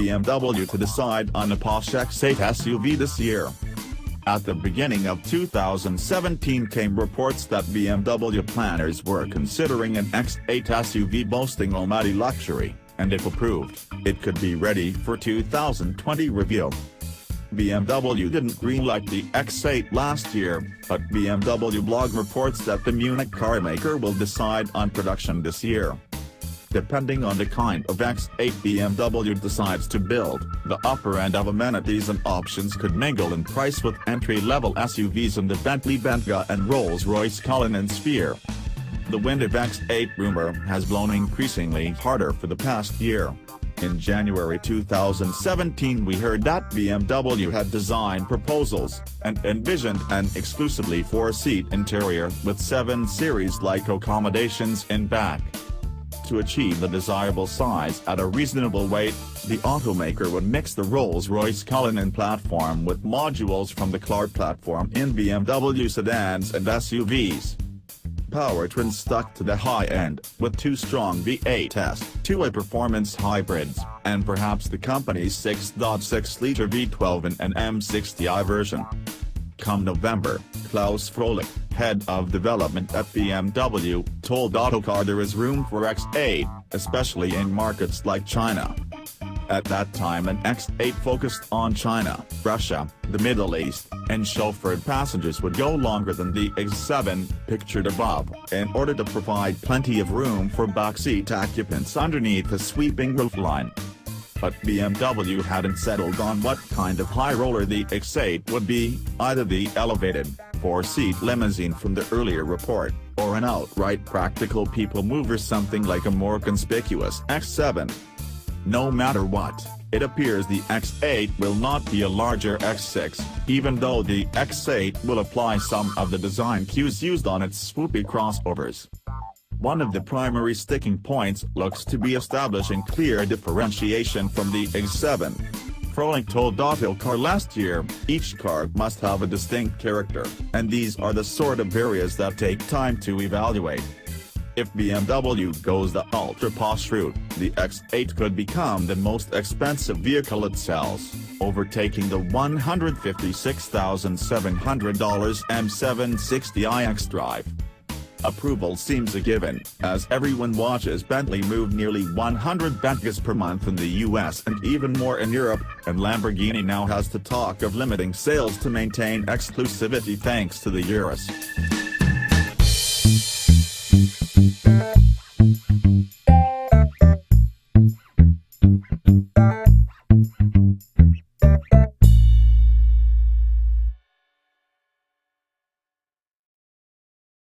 BMW to decide on a posh X8 SUV this year. At the beginning of 2017 came reports that BMW planners were considering an X8 SUV boasting almighty luxury, and if approved, it could be ready for 2020 review. BMW didn't greenlight the X8 last year, but BMW blog reports that the Munich carmaker will decide on production this year. Depending on the kind of X8 BMW decides to build, the upper end of amenities and options could mingle in price with entry-level SUVs in the Bentley Bentayga and Rolls-Royce Cullinan sphere. The wind of X8 rumor has blown increasingly harder for the past year. In January 2017 we heard that BMW had design proposals, and envisioned an exclusively 4-seat interior with 7 series-like accommodations in back. To achieve the desirable size at a reasonable weight, the automaker would mix the Rolls-Royce Cullinan platform with modules from the Clark platform in BMW sedans and SUVs. Powertrain stuck to the high end, with 2 strong V8s, 2 performance hybrids, and perhaps the company's 6.6-liter V12 and an M60i version. Come November, Klaus Froelich, head of development at BMW, told Autocar there is room for X8, especially in markets like China. At that time an X8 focused on China, Russia, the Middle East, and chauffeured passengers would go longer than the X7, pictured above, in order to provide plenty of room for backseat occupants underneath a sweeping roofline. But BMW hadn't settled on what kind of high roller the X8 would be, either the elevated, 4-seat limousine from the earlier report, or an outright practical people mover, something like a more conspicuous X7. No matter what, it appears the X8 will not be a larger X6, even though the X8 will apply some of the design cues used on its swoopy crossovers. One of the primary sticking points looks to be establishing clear differentiation from the X7. Froelich told Autocar last year, each car must have a distinct character, and these are the sort of areas that take time to evaluate. If BMW goes the ultra-posh route, the X8 could become the most expensive vehicle it sells, overtaking the $156,700 M760i xDrive. Approval seems a given, as everyone watches Bentley move nearly 100 Bentaygas per month in the US and even more in Europe, and Lamborghini now has to talk of limiting sales to maintain exclusivity thanks to the Urus.